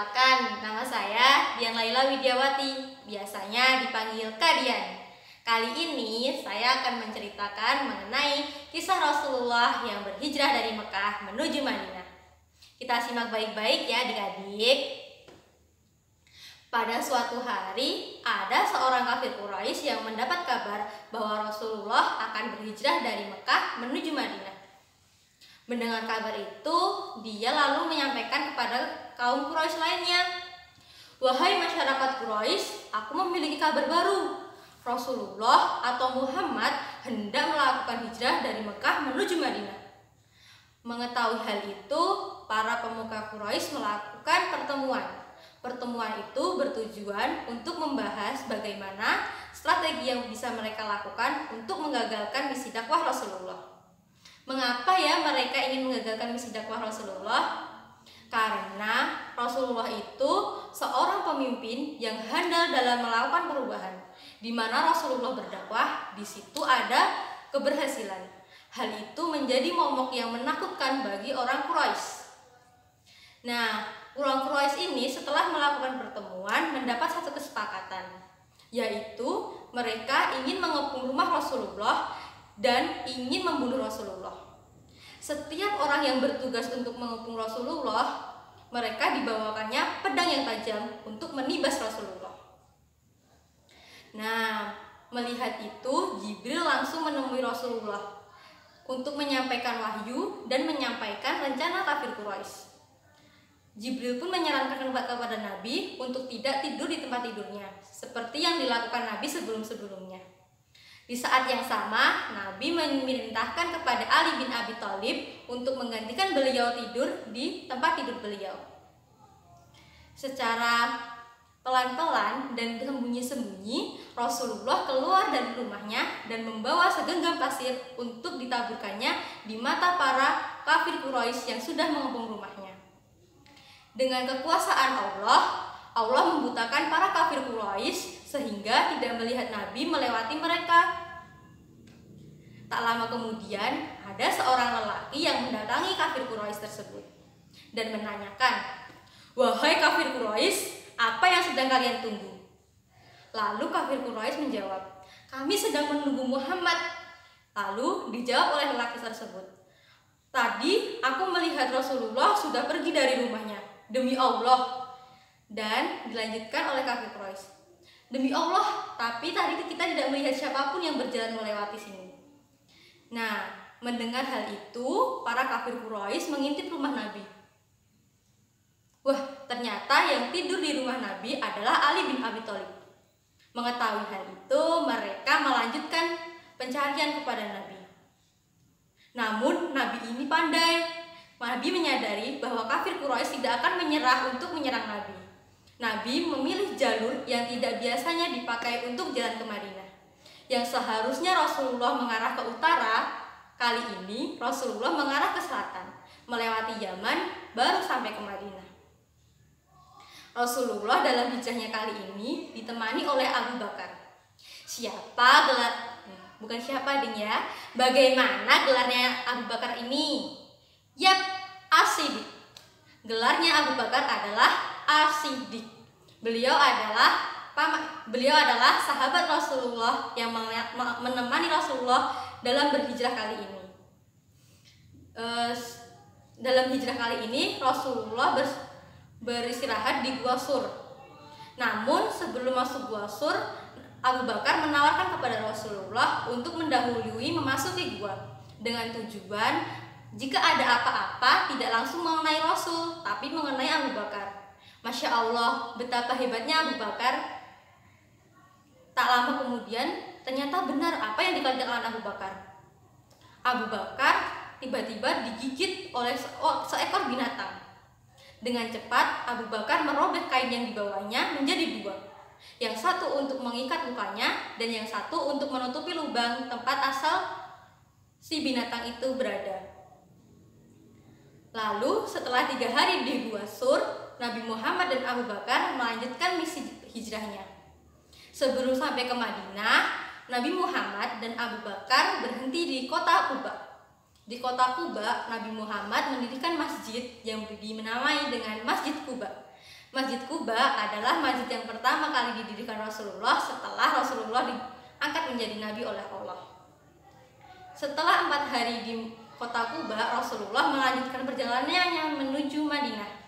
Perkenalkan, nama saya Dian Laila Widiawati, biasanya dipanggil Kak Dian. Kali ini saya akan menceritakan mengenai kisah Rasulullah yang berhijrah dari Mekah menuju Madinah. Kita simak baik-baik ya adik-adik. Pada suatu hari, ada seorang kafir Quraisy yang mendapat kabar bahwa Rasulullah akan berhijrah dari Mekah menuju Madinah. Mendengar kabar itu, dia lalu menyampaikan kepada kaum Quraisy lainnya, "Wahai masyarakat Quraisy, aku memiliki kabar baru. Rasulullah atau Muhammad hendak melakukan hijrah dari Mekah menuju Madinah." Mengetahui hal itu, para pemuka Quraisy melakukan pertemuan. Pertemuan itu bertujuan untuk membahas bagaimana strategi yang bisa mereka lakukan untuk menggagalkan misi dakwah Rasulullah. Mengapa ya mereka ingin menggagalkan misi dakwah Rasulullah? Karena Rasulullah itu seorang pemimpin yang handal dalam melakukan perubahan. Di mana Rasulullah berdakwah, di situ ada keberhasilan. Hal itu menjadi momok yang menakutkan bagi orang Quraisy. Nah, orang Quraisy ini setelah melakukan pertemuan mendapat satu kesepakatan, yaitu mereka ingin mengepung rumah Rasulullah dan ingin membunuh Rasulullah. Setiap orang yang bertugas untuk mengepung Rasulullah, mereka dibawakannya pedang yang tajam untuk menibas Rasulullah. Nah, melihat itu Jibril langsung menemui Rasulullah untuk menyampaikan wahyu dan menyampaikan rencana kafir Quraisy. Jibril pun menyarankan kepada Nabi untuk tidak tidur di tempat tidurnya, seperti yang dilakukan Nabi sebelum-sebelumnya. Di saat yang sama, Nabi memerintahkan kepada Ali bin Abi Thalib untuk menggantikan beliau tidur di tempat tidur beliau. Secara pelan-pelan dan sembunyi-sembunyi, Rasulullah keluar dari rumahnya dan membawa segenggam pasir untuk ditaburkannya di mata para kafir Quraisy yang sudah mengepung rumahnya. Dengan kekuasaan Allah membutakan para kafir Quraisy sehingga tidak melihat Nabi melewati mereka. Tak lama kemudian, ada seorang lelaki yang mendatangi kafir Quraisy tersebut dan menanyakan, "Wahai kafir Quraisy, apa yang sedang kalian tunggu?" Lalu kafir Quraisy menjawab, "Kami sedang menunggu Muhammad." Lalu dijawab oleh lelaki tersebut, "Tadi aku melihat Rasulullah sudah pergi dari rumahnya, demi Allah." Dan dilanjutkan oleh kafir Quraisy, "Demi Allah, tapi tadi kita tidak melihat siapapun yang berjalan melewati sini." Nah, mendengar hal itu, para kafir Quraisy mengintip rumah Nabi. Wah, ternyata yang tidur di rumah Nabi adalah Ali bin Abi Thalib. Mengetahui hal itu, mereka melanjutkan pencarian kepada Nabi. Namun, Nabi ini pandai. Nabi menyadari bahwa kafir Quraisy tidak akan menyerah untuk menyerang Nabi. Nabi memilih jalur yang tidak biasanya dipakai untuk jalan ke Madinah. Yang seharusnya Rasulullah mengarah ke utara, kali ini Rasulullah mengarah ke selatan, melewati Yaman, baru sampai ke Madinah. Rasulullah dalam hijrahnya kali ini ditemani oleh Abu Bakar. Bagaimana gelarnya Abu Bakar ini? Yap, As-Siddiq. Gelarnya Abu Bakar adalah As-Siddiq. Beliau adalah sahabat Rasulullah yang menemani Rasulullah dalam berhijrah kali ini. Dalam hijrah kali ini Rasulullah beristirahat di Gua Sur. Namun sebelum masuk Gua Sur, Abu Bakar menawarkan kepada Rasulullah untuk mendahului memasuki gua dengan tujuan jika ada apa-apa tidak langsung mengenai Rasul, tapi mengenai Abu Bakar. Masya Allah, betapa hebatnya Abu Bakar. Tak lama kemudian, ternyata benar apa yang dikatakan Abu Bakar. Abu Bakar tiba-tiba digigit oleh seekor binatang. Dengan cepat, Abu Bakar merobek kain yang dibawanya menjadi dua. Yang satu untuk mengikat lukanya, dan yang satu untuk menutupi lubang tempat asal si binatang itu berada. Lalu setelah 3 hari di Gua Sur, Nabi Muhammad dan Abu Bakar melanjutkan misi hijrahnya. Sebelum sampai ke Madinah, Nabi Muhammad dan Abu Bakar berhenti di kota Quba. Di kota Quba, Nabi Muhammad mendirikan masjid yang dinamai dengan Masjid Quba. Masjid Quba adalah masjid yang pertama kali didirikan Rasulullah setelah Rasulullah diangkat menjadi nabi oleh Allah. Setelah 4 hari di kota Quba, Rasulullah melanjutkan perjalanannya menuju Madinah.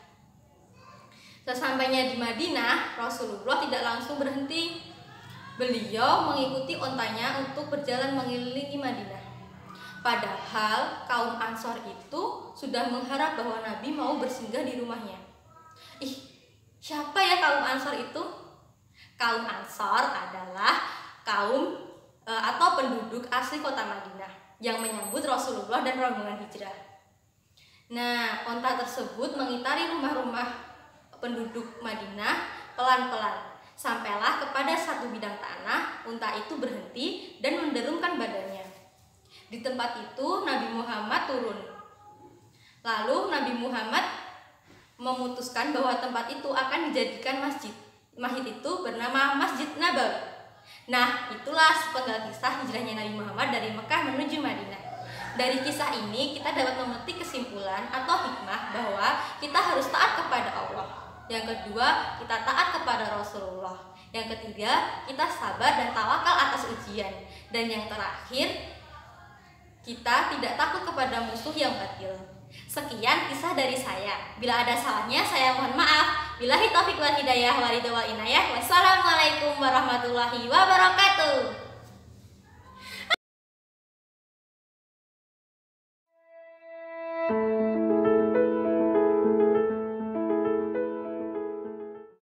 Sesampainya di Madinah, Rasulullah tidak langsung berhenti. Beliau mengikuti ontanya untuk berjalan mengelilingi Madinah. Padahal kaum Ansor itu sudah mengharap bahwa Nabi mau bersinggah di rumahnya. Siapa ya kaum Ansor itu? Kaum Ansor adalah kaum atau penduduk asli kota Madinah yang menyambut Rasulullah dan rombongan hijrah. Nah, onta tersebut mengitari rumah-rumah penduduk Madinah pelan-pelan. Sampailah kepada satu bidang tanah, unta itu berhenti dan menderumkan badannya. Di tempat itu Nabi Muhammad turun. Lalu Nabi Muhammad memutuskan bahwa tempat itu akan dijadikan masjid. Masjid itu bernama Masjid Nabawi. Nah, itulah sepenggal kisah hijrahnya Nabi Muhammad dari Mekah menuju Madinah. Dari kisah ini kita dapat memetik kesimpulan atau hikmah bahwa kita harus taat kepada Allah. Yang kedua, kita taat kepada Rasulullah. Yang ketiga, kita sabar dan tawakal atas ujian. Dan yang terakhir, kita tidak takut kepada musuh yang batil. Sekian kisah dari saya. Bila ada salahnya, saya mohon maaf. Billahi taufiq wal hidayah wal ridha wal inayah. Wassalamualaikum warahmatullahi wabarakatuh.